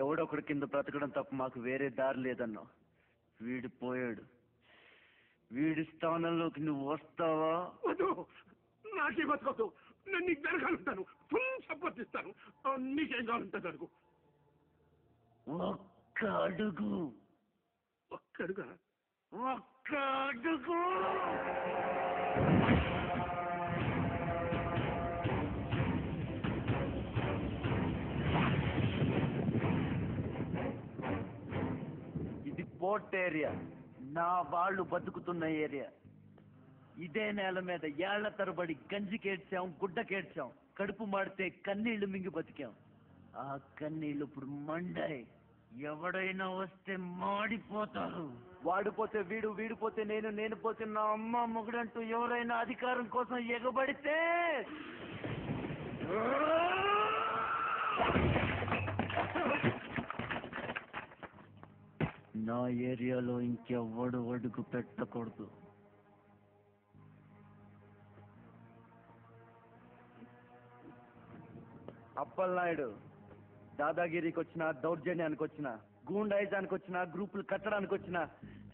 ఎవడొకడి కింద బ్రతకడం తప్ప మాకు వేరే దారి లేదన్నా. వీడు పోయాడు. వీడి స్థానంలోకి నువ్వు వస్తావా? వద్దు, నాకే బతకొద్దు. నేను నీకు జరగాలంటాను, ఫుల్ సపోర్ట్ ఇస్తాను. నీకేం కావాలంటే జరుగు. ఒక్క అడుగు. ఒక్కడుగా? ఒక్క అడుగు. ఇది పోర్ట్ ఏరియా, నా వాళ్ళు బతుకుతున్న ఏరియా. ఇదే నేల మీద ఏళ్ల తరబడి గంజికేడ్చాం, గుడ్డకేడ్చాం, కడుపు మాడితే కన్నీళ్లు మింగి బతికాం. ఆ కన్నీళ్లు ఇప్పుడు మండాయి. ఎవడైనా వస్తే మాడిపోతారు. వాడిపోతే వీడు, వీడిపోతే నేను, నేను పోతే నా అమ్మ మొగుడంటూ ఎవరైనా అధికారం కోసం ఎగబడితే నా ఏరియాలో ఇంకెవ్వడు అడుగు పెట్టకూడదు. అప్పలనాయుడు దాదాగిరికి వచ్చిన, దౌర్జన్యానికి వచ్చిన, గూండాయిజానికి వచ్చిన, గ్రూపులు కట్టడానికి వచ్చిన,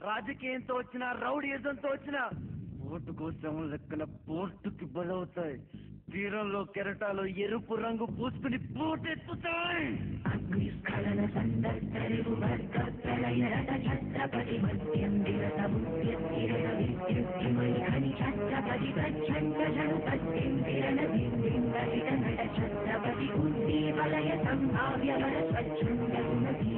రాజకీయంతో వచ్చిన, రౌడీయిజంతో వచ్చిన, ఓటు కోసం లెక్కన పోర్టుకి బలవుతాయి. తీరంలో కెరటాలు ఎరుపు రంగు పూసుకుని పోటెత్తుతాయి. అగ్నిస్ఖలన సందర్భరివు వర్గ ప్రళయ రథ ఛత్రపతి మధ్యం విరత బుద్ధ్యస్థిరత విద్యుద్ధిమయి హని ఛత్రపతి ప్రచ్ఛండ జనుపత్తిం విరణ దివ్యం దళిత నట ఛత్రపతి ఉద్దీవలయ సంభావ్య వర స్వచ్ఛంద సుమతి